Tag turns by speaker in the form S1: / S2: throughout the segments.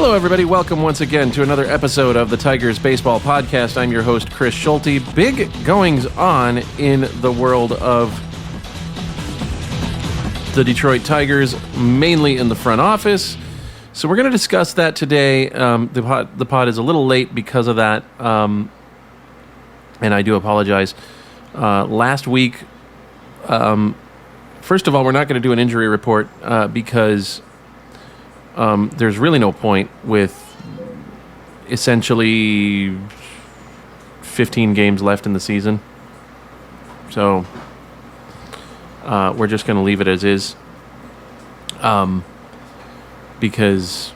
S1: Hello, everybody. Welcome once again to another episode of the Tigers Baseball Podcast. I'm your host, Chris Schulte. Big goings on in the world of the Detroit Tigers, mainly in the front office. So we're going to discuss that today. The pod is a little late because of that, and I do apologize. Last week, first of all, we're not going to do an injury report because there's really no point with essentially 15 games left in the season. So we're just going to leave it as is. Because,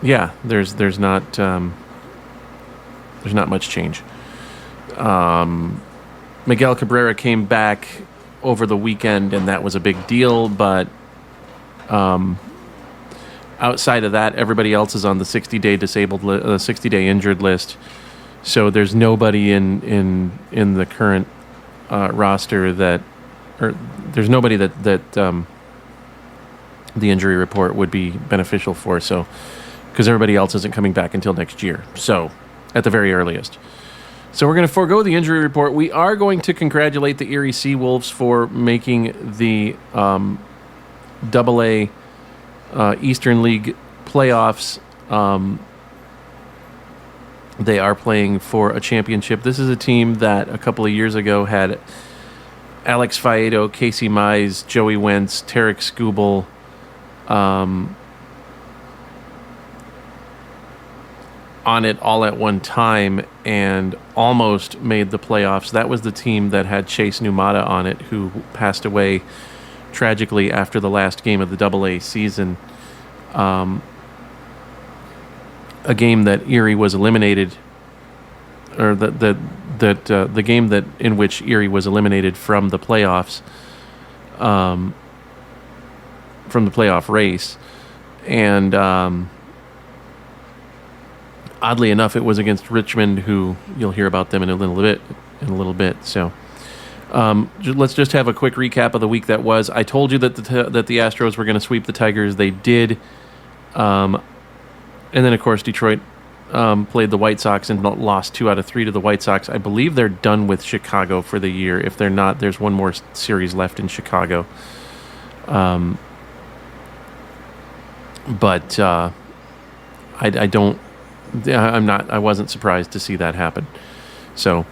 S1: yeah, there's not much change. Miguel Cabrera came back over the weekend, and that was a big deal. But outside of that, everybody else is on the 60-day disabled, 60-day injured list. So there's nobody in the current roster there's nobody that the injury report would be beneficial for. So, because everybody else isn't coming back until next year. So, at the very earliest. So we're going to forego the injury report. We are going to congratulate the Erie Seawolves for making the AA Eastern League playoffs. They are playing for a championship. This is a team that a couple of years ago had Alex Faedo, Casey Mize, Joey Wentz, Tarek Skubal, on it all at one time and almost made the playoffs. That was the team that had Chase Numata on it, who passed away tragically after the last game of the AA season. A game that Erie was eliminated, or the game that in which Erie was eliminated from the playoffs, from the playoff race, and oddly enough, it was against Richmond, who you'll hear about them in a little bit. So let's just have a quick recap of the week that was. I told you that the Astros were going to sweep the Tigers. They did, and then of course Detroit played the White Sox and lost 2 out of 3 to the White Sox. I believe they're done with Chicago for the year. If they're not, there's one more series left in Chicago. But I wasn't surprised to see that happen. So,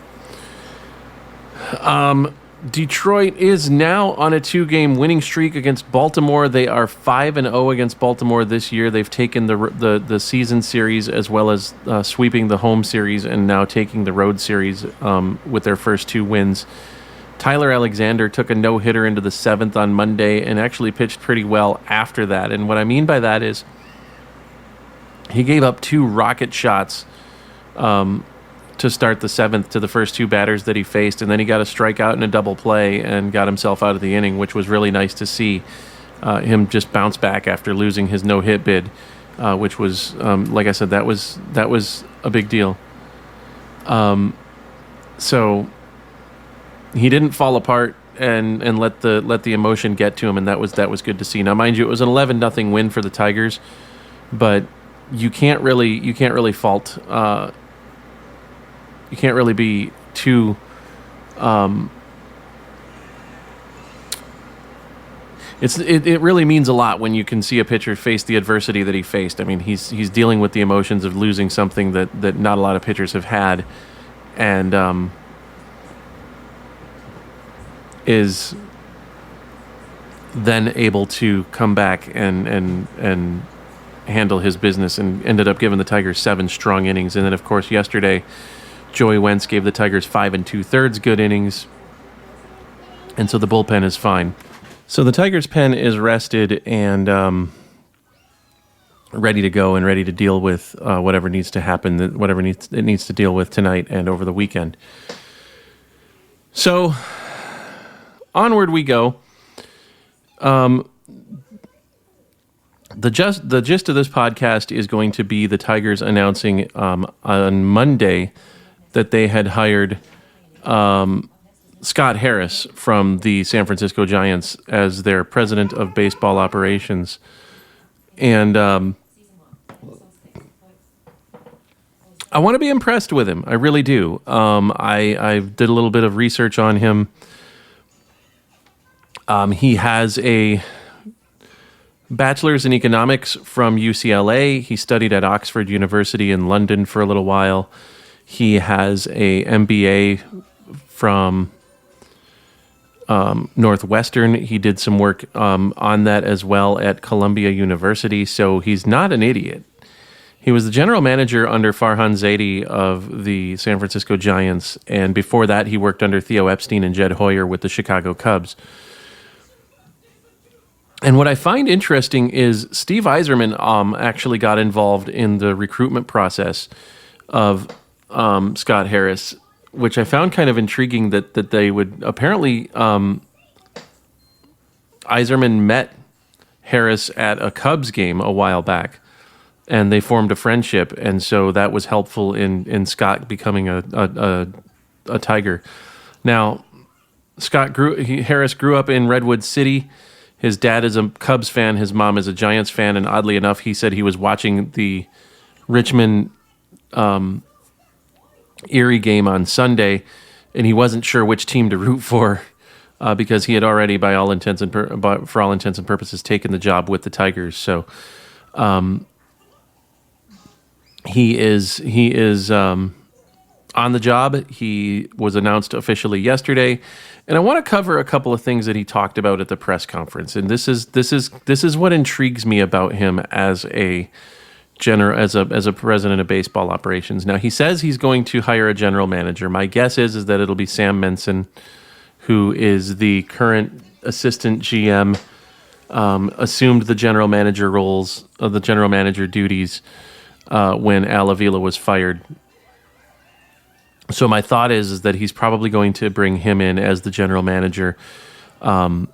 S1: Detroit is now on a 2-game winning streak against Baltimore. They are 5-0 against Baltimore this year. They've taken the season series as well as sweeping the home series, and now taking the road series with their first 2 wins. Tyler Alexander took a no-hitter into the 7th on Monday and actually pitched pretty well after that. And what I mean by that is he gave up 2 rocket shots to start the 7th to the first 2 batters that he faced, and then he got a strikeout and a double play and got himself out of the inning, which was really nice to see him just bounce back after losing his no-hit bid, which was, like I said, that was a big deal. So he didn't fall apart and let the emotion get to him, and that was good to see. Now, mind you, it was an 11-0 win for the Tigers, but you can't really fault. You can't really be too. It really means a lot when you can see a pitcher face the adversity that he faced. I mean, he's dealing with the emotions of losing something that not a lot of pitchers have had, and is then able to come back and handle his business, and ended up giving the Tigers 7 strong innings. And then, of course, yesterday, Joey Wentz gave the Tigers 5 2/3 good innings, and so the bullpen is fine. So the Tigers' pen is rested and ready to go and ready to deal with whatever needs to happen, whatever it needs to deal with tonight and over the weekend. So onward we go. The gist of this podcast is going to be the Tigers announcing on Monday that they had hired Scott Harris from the San Francisco Giants as their president of baseball operations. And I want to be impressed with him. I really do. I did a little bit of research on him. He has a bachelor's in economics from UCLA. He studied at Oxford University in London for a little while. He has a MBA from Northwestern. He did some work on that as well at Columbia University. So he's not an idiot. He was the general manager under Farhan Zaidi of the San Francisco Giants, and before that, he worked under Theo Epstein and Jed Hoyer with the Chicago Cubs. And what I find interesting is Steve Yzerman actually got involved in the recruitment process of Scott Harris, which I found kind of intriguing that they would apparently Yzerman met Harris at a Cubs game a while back, and they formed a friendship, and so that was helpful in Scott becoming a Tiger. Now, Harris grew up in Redwood City. His dad is a Cubs fan. His mom is a Giants fan, and oddly enough, he said he was watching the Richmond Erie game on Sunday, and he wasn't sure which team to root for because he had already, for all intents and purposes, taken the job with the Tigers. So. He is on the job. He was announced officially yesterday, and I want to cover a couple of things that he talked about at the press conference. And this is what intrigues me about him as a president of baseball operations. Now, he says he's going to hire a general manager. My guess is that it'll be Sam Menson, who is the current assistant GM, assumed the general manager roles of the general manager duties when Al Avila was fired. So my thought is that he's probably going to bring him in as the general manager, but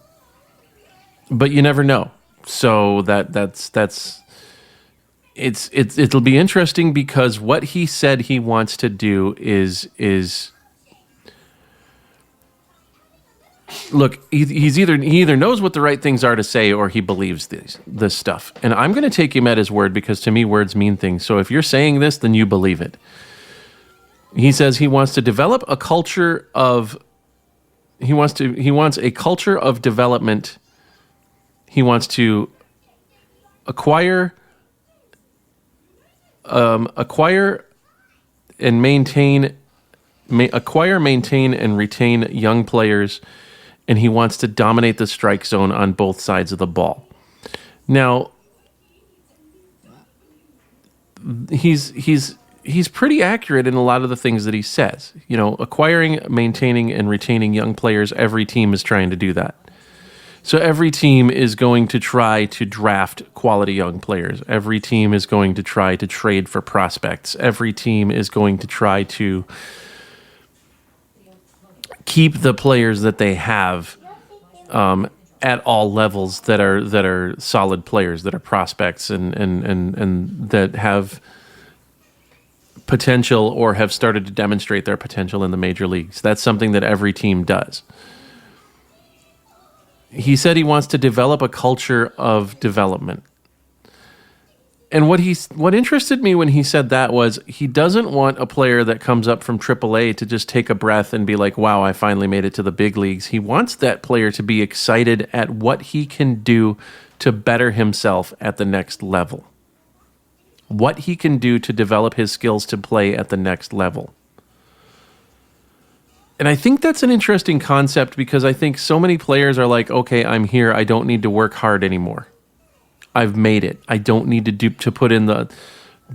S1: you never know. So it'll be interesting because what he said he wants to do is look. He either knows what the right things are to say or he believes this stuff. And I'm going to take him at his word because to me words mean things. So if you're saying this, then you believe it. He says he wants to develop a culture of. He wants a culture of development. He wants to acquire, and maintain, and retain young players, and he wants to dominate the strike zone on both sides of the ball. Now, he's pretty accurate in a lot of the things that he says. You know, acquiring, maintaining, and retaining young players, every team is trying to do that. So every team is going to try to draft quality young players. Every team is going to try to trade for prospects. Every team is going to try to keep the players that they have at all levels that are solid players, that are prospects and that have potential or have started to demonstrate their potential in the major leagues. That's something that every team does. He said he wants to develop a culture of development. And what interested me when he said that was he doesn't want a player that comes up from AAA to just take a breath and be like, wow, I finally made it to the big leagues. He wants that player to be excited at what he can do to better himself at the next level. What he can do to develop his skills to play at the next level. And I think that's an interesting concept because I think so many players are like, okay, I'm here. I don't need to work hard anymore. I've made it. I don't need to put in the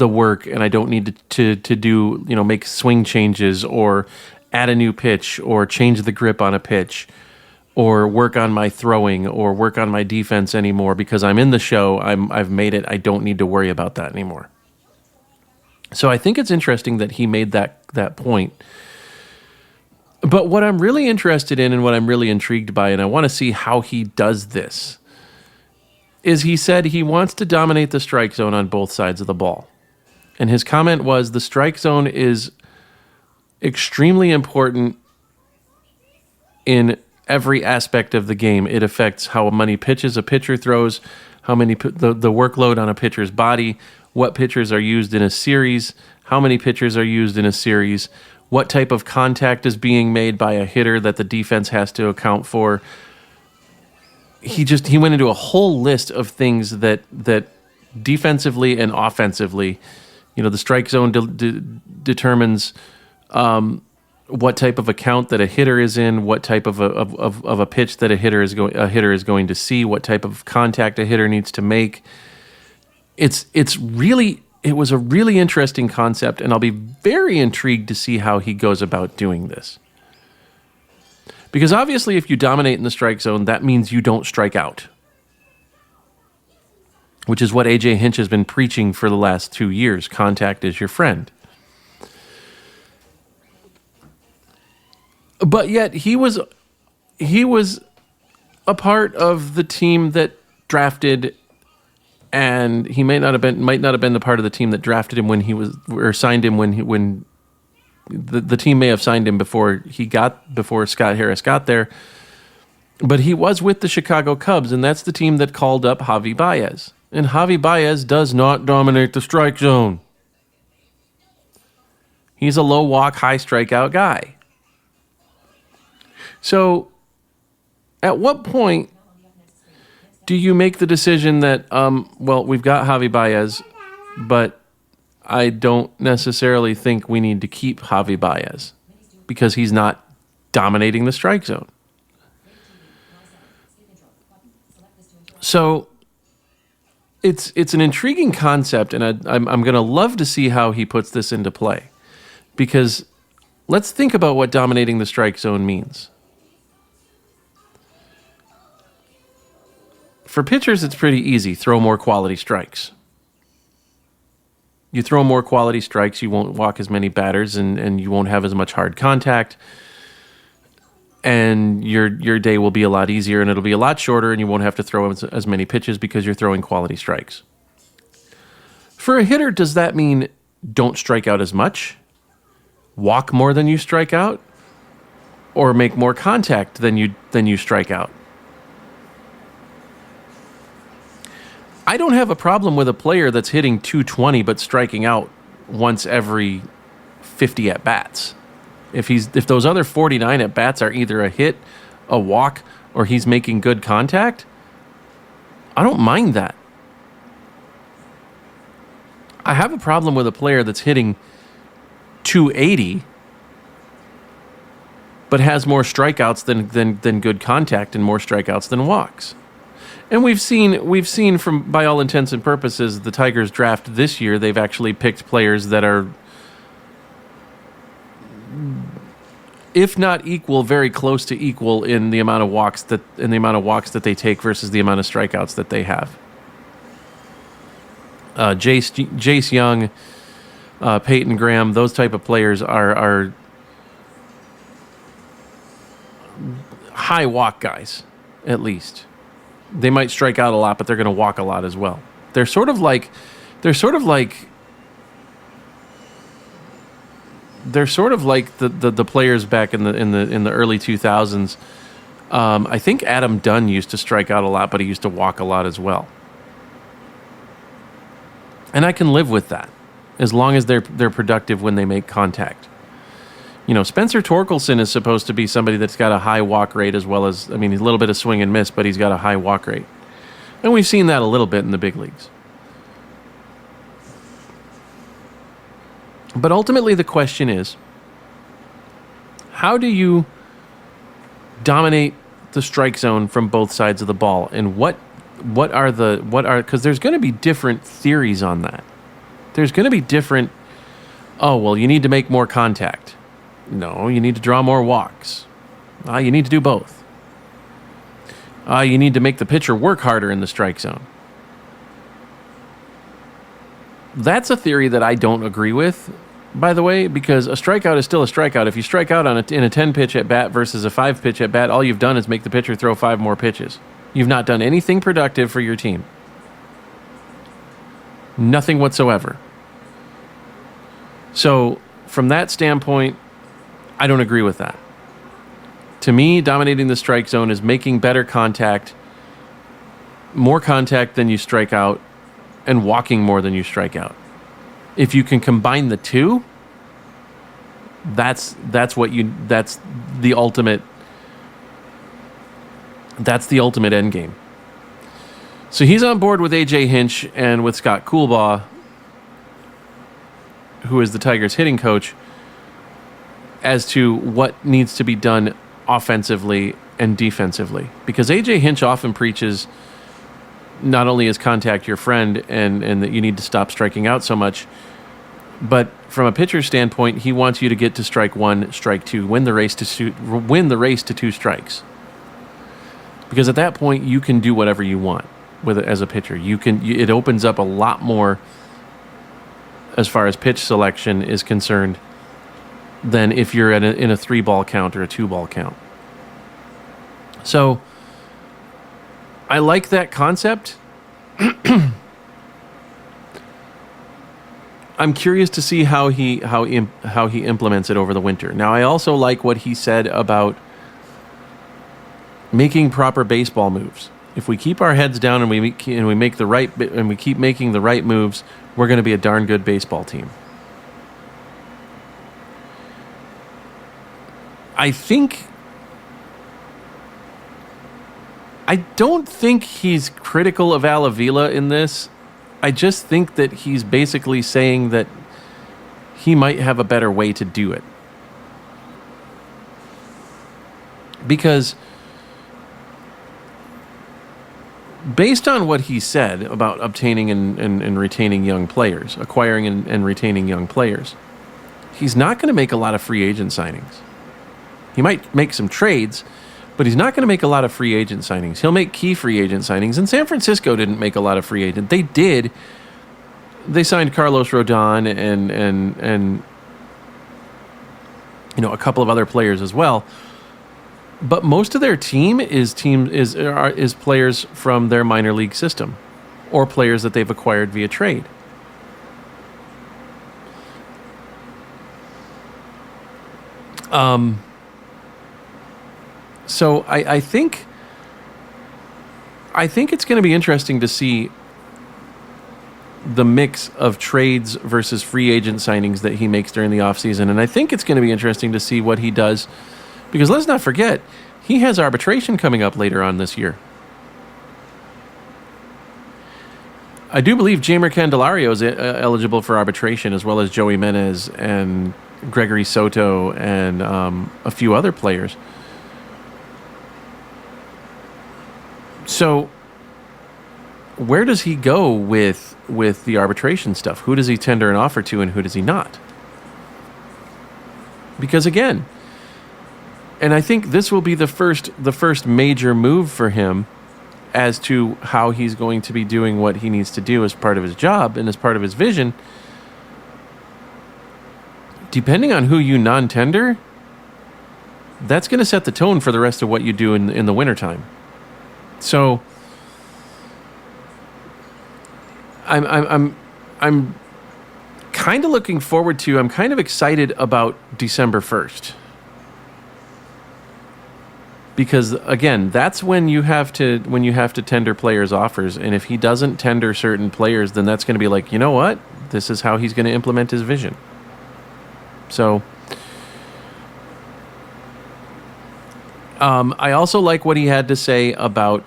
S1: work, and I don't need to do, make swing changes or add a new pitch or change the grip on a pitch or work on my throwing or work on my defense anymore because I'm in the show. I've made it. I don't need to worry about that anymore. So I think it's interesting that he made that point. But what I'm really interested in and what I'm really intrigued by, and I want to see how he does this, is he said he wants to dominate the strike zone on both sides of the ball. And his comment was the strike zone is extremely important in every aspect of the game. It affects how many pitches a pitcher throws, how many the workload on a pitcher's body, what pitchers are used in a series, how many pitchers are used in a series, what type of contact is being made by a hitter that the defense has to account for. He went into a whole list of things that defensively and offensively, the strike zone determines what type of account that a hitter is in, what type of a pitch that a hitter is going to see, what type of contact a hitter needs to make. It was a really interesting concept, and I'll be very intrigued to see how he goes about doing this. Because obviously, if you dominate in the strike zone, that means you don't strike out, which is what A.J. Hinch has been preaching for the last 2 years. Contact is your friend. But yet he was a part of the team that drafted, and he might not have been the part of the team that drafted him when he was, or signed him when the team may have signed him before Scott Harris got there. But he was with the Chicago Cubs, and that's the team that called up Javi Baez. And Javi Baez does not dominate the strike zone. He's a low walk, high strikeout guy. So, at what point do you make the decision that, we've got Javi Baez, but I don't necessarily think we need to keep Javi Baez because he's not dominating the strike zone? So, it's an intriguing concept, and I'm going to love to see how he puts this into play. Because let's think about what dominating the strike zone means. For pitchers, it's pretty easy. Throw more quality strikes. You throw more quality strikes, you won't walk as many batters, and you won't have as much hard contact. And your day will be a lot easier, and it'll be a lot shorter, and you won't have to throw as many pitches because you're throwing quality strikes. For a hitter, does that mean don't strike out as much? Walk more than you strike out? Or make more contact than you strike out? I don't have a problem with a player that's hitting 220 but striking out once every 50 at-bats. If those other 49 at-bats are either a hit, a walk, or he's making good contact, I don't mind that. I have a problem with a player that's hitting 280 but has more strikeouts than good contact and more strikeouts than walks. And we've seen from, by all intents and purposes, the Tigers draft this year, they've actually picked players that are, if not equal, very close to equal in the amount of walks that they take versus the amount of strikeouts that they have. Jace Young, Peyton Graham, those type of players are high walk guys, at least. They might strike out a lot, but they're going to walk a lot as well. They're sort of like the players back in the early 2000s. I think Adam Dunn used to strike out a lot, but he used to walk a lot as well. And I can live with that as long as they're productive when they make contact. Spencer Torkelson is supposed to be somebody that's got a high walk rate as well as, a little bit of swing and miss, but he's got a high walk rate. And we've seen that a little bit in the big leagues. But ultimately the question is, how do you dominate the strike zone from both sides of the ball? And because there's going to be different theories on that. There's going to be different, you need to make more contact. No, you need to draw more walks. You need to do both. You need to make the pitcher work harder in the strike zone. That's a theory that I don't agree with, by the way, because a strikeout is still a strikeout. If you strike out in a 10-pitch at-bat versus a 5-pitch at-bat, all you've done is make the pitcher throw 5 more pitches. You've not done anything productive for your team. Nothing whatsoever. So, from that standpoint, I don't agree with that. To me, dominating the strike zone is making better contact, more contact than you strike out, and walking more than you strike out. If you can combine the two, that's the ultimate end game. So he's on board with AJ Hinch and with Scott Coolbaugh, who is the Tigers hitting coach, as to what needs to be done offensively and defensively. Because AJ Hinch often preaches not only is contact your friend and that you need to stop striking out so much, but from a pitcher's standpoint, he wants you to get to strike one, strike two, win the race to two strikes. Because at that point, you can do whatever you want with it as a pitcher. It opens up a lot more as far as pitch selection is concerned than if you're in a 3-ball count or a 2-ball count. So I like that concept. I'm curious to see how he implements it over the winter. Now, I also like what he said about making proper baseball moves. If we keep our heads down and we keep making the right moves, we're going to be a darn good baseball team. I don't think he's critical of Al Avila in this. I just think that he's basically saying that he might have a better way to do it. Because based on what he said about obtaining and retaining young players, acquiring and retaining young players, he's not going to make a lot of free agent signings. He might make some trades, but he's not going to make a lot of free agent signings. He'll make key free agent signings, and San Francisco didn't make a lot of free agent. They did. They signed Carlos Rodon and a couple of other players as well. But most of their team is players from their minor league system or players that they've acquired via trade. So I think it's going to be interesting to see the mix of trades versus free agent signings that he makes during the offseason. And I think it's going to be interesting to see what he does, because let's not forget, he has arbitration coming up later on this year. I do believe Jeimer Candelario is eligible for arbitration, as well as Joey Menez and Gregory Soto and a few other players. So where does he go with the arbitration stuff? Who does he tender an offer to and who does he not? Because again, and I think this will be the first major move for him as to how he's going to be doing what he needs to do as part of his job and as part of his vision. Depending on who you non-tender, that's going to set the tone for the rest of what you do in the wintertime. So I'm kind of looking forward to, I'm kind of excited about December 1st. Because again, that's when you have to tender players' offers, and if he doesn't tender certain players, then that's going to be like, you know what? This is how he's going to implement his vision. So I also like what he had to say about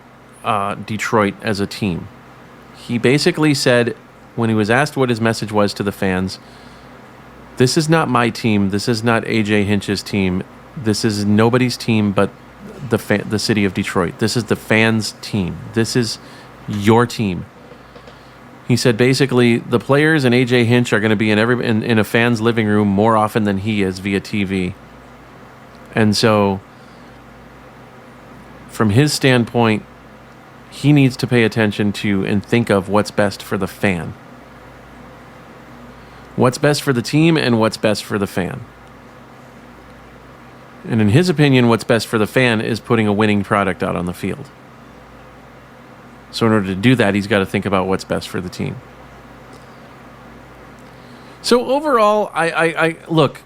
S1: Detroit as a team. He basically said, when he was asked what his message was to the fans, this is not my team. This is not AJ Hinch's team. This is nobody's team but the city of Detroit. This is the fans' team. This is your team. He said basically the players and AJ Hinch are going to be in a fan's living room more often than he is via TV. And so from his standpoint, he needs to pay attention to and think of what's best for the fan. What's best for the team and what's best for the fan. And in his opinion, what's best for the fan is putting a winning product out on the field. So in order to do that, he's got to think about what's best for the team. So overall, I look,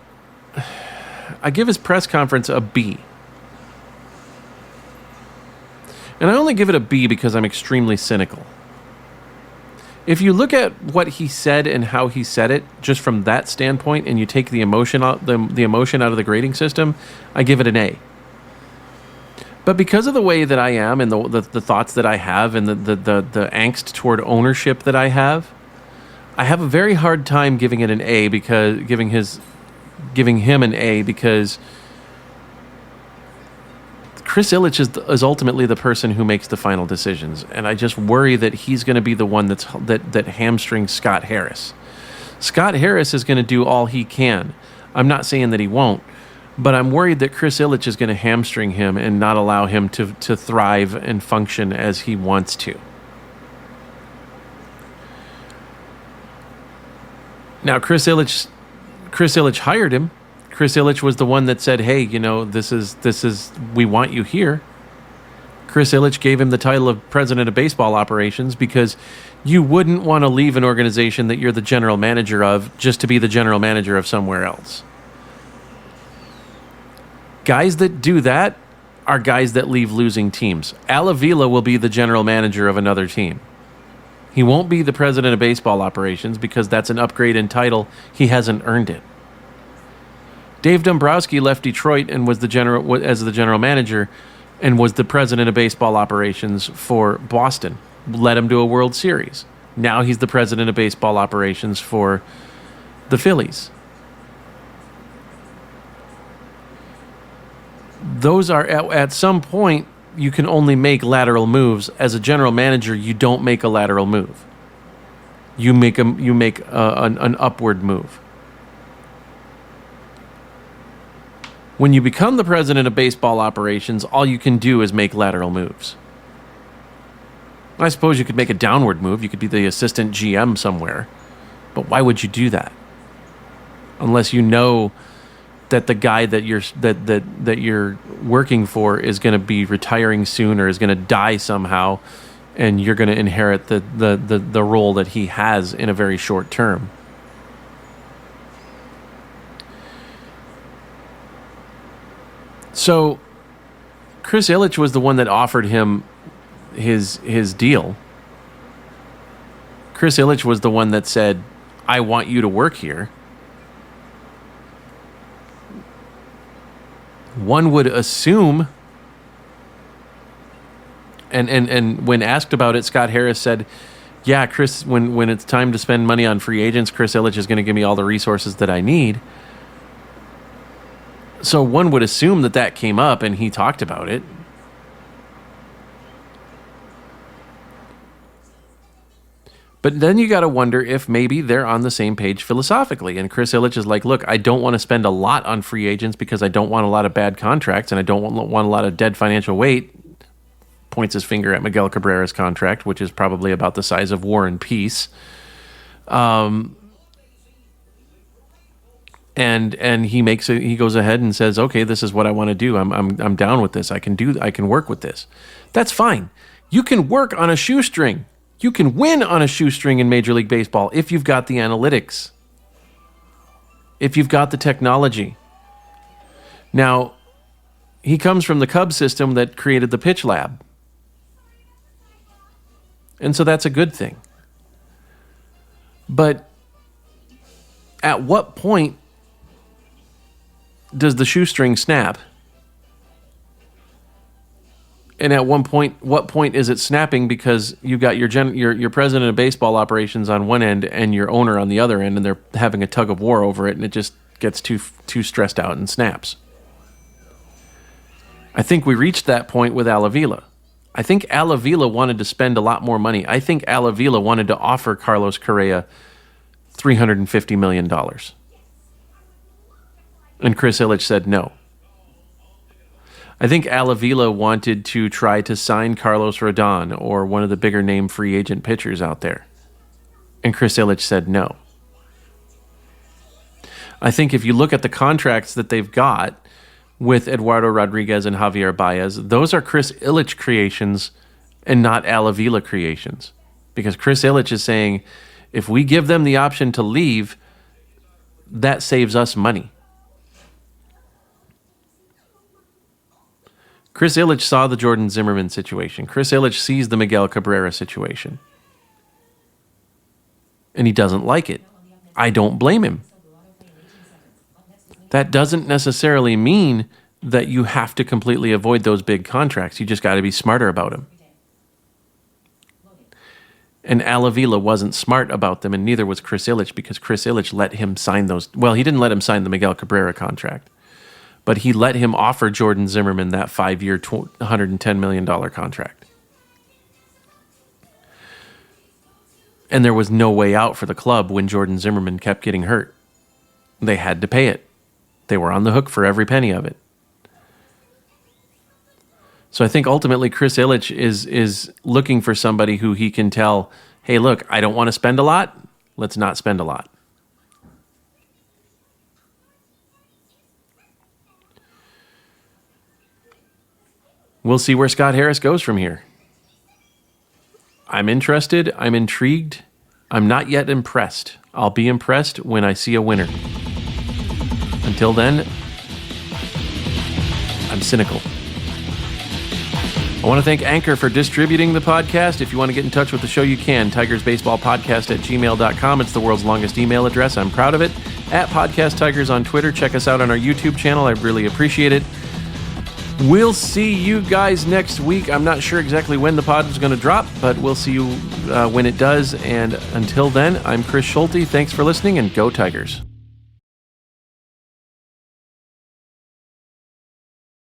S1: I give his press conference a B. And I only give it a B because I'm extremely cynical. If you look at what he said and how he said it, just from that standpoint, and you take the emotion out, the emotion out of the grading system, I give it an A. But because of the way that I am and the thoughts that I have and the angst toward ownership that I have a very hard time giving it an A, because giving him an A, because Chris Ilitch is ultimately the person who makes the final decisions, and I just worry that he's going to be the one that hamstrings Scott Harris. Scott Harris is going to do all he can. I'm not saying that he won't, but I'm worried that Chris Ilitch is going to hamstring him and not allow him to thrive and function as he wants to. Now, Chris Ilitch hired him. Chris Ilitch was the one that said, hey, this is, we want you here. Chris Ilitch gave him the title of president of baseball operations because you wouldn't want to leave an organization that you're the general manager of just to be the general manager of somewhere else. Guys that do that are guys that leave losing teams. Al Avila will be the general manager of another team. He won't be the president of baseball operations because that's an upgrade in title. He hasn't earned it. Dave Dombrowski left Detroit and was the general manager and was the president of baseball operations for Boston. Led him to a World Series. Now he's the president of baseball operations for the Phillies. Those are, at some point, you can only make lateral moves. As a general manager, you don't make a lateral move. You make an upward move. When you become the president of baseball operations, all you can do is make lateral moves. I suppose you could make a downward move. You could be the assistant GM somewhere. But why would you do that? Unless you know that the guy that you're working for is going to be retiring soon or is going to die somehow, and you're going to inherit the role that he has in a very short term. So Chris Ilitch was the one that offered him his deal. Chris Ilitch was the one that said, I want you to work here. One would assume, and when asked about it, Scott Harris said, yeah, Chris, when it's time to spend money on free agents, Chris Ilitch is going to give me all the resources that I need. So one would assume that came up and he talked about it. But then you got to wonder if maybe they're on the same page philosophically. And Chris Ilitch is like, look, I don't want to spend a lot on free agents because I don't want a lot of bad contracts and I don't want a lot of dead financial weight. Points his finger at Miguel Cabrera's contract, which is probably about the size of War and Peace. And he goes ahead and says, okay, this is what I want to do. I'm down with this. I can work with this. That's fine. You can work on a shoestring. You can win on a shoestring in Major League Baseball if you've got the analytics, if you've got the technology. Now, he comes from the Cubs system that created the Pitch Lab. And so that's a good thing. But at what point does the shoestring snap? And at what point is it snapping because you've got your president of baseball operations on one end and your owner on the other end, and they're having a tug of war over it, and it just gets too stressed out and snaps. I think we reached that point with Al Avila. I think Al Avila wanted to spend a lot more money. I think Al Avila wanted to offer Carlos Correa $350 million. And Chris Ilitch said no. I think Al Avila wanted to try to sign Carlos Rodon or one of the bigger name free agent pitchers out there. And Chris Ilitch said no. I think if you look at the contracts that they've got with Eduardo Rodriguez and Javier Baez, those are Chris Ilitch creations and not Al Avila creations. Because Chris Ilitch is saying, if we give them the option to leave, that saves us money. Chris Ilitch saw the Jordan Zimmerman situation. Chris Ilitch sees the Miguel Cabrera situation. and he doesn't like it. I don't blame him. That doesn't necessarily mean that you have to completely avoid those big contracts. You just got to be smarter about them. And Al Avila wasn't smart about them, and neither was Chris Ilitch, because Chris Ilitch let him sign those. Well, he didn't let him sign the Miguel Cabrera contract, but he let him offer Jordan Zimmermann that 5-year, $110 million contract. And there was no way out for the club when Jordan Zimmermann kept getting hurt. They had to pay it. They were on the hook for every penny of it. So I think ultimately Chris Ilitch is looking for somebody who he can tell, hey, look, I don't want to spend a lot. Let's not spend a lot. We'll see where Scott Harris goes from here. I'm interested. I'm intrigued. I'm not yet impressed. I'll be impressed when I see a winner. Until then, I'm cynical. I want to thank Anchor for distributing the podcast. If you want to get in touch with the show, you can. TigersBaseballPodcast@gmail.com. It's the world's longest email address. I'm proud of it. @PodcastTigers on Twitter. Check us out on our YouTube channel. I really appreciate it. We'll see you guys next week. I'm not sure exactly when the pod is going to drop, but we'll see you when it does. And until then, I'm Chris Schulte. Thanks for listening, and go Tigers.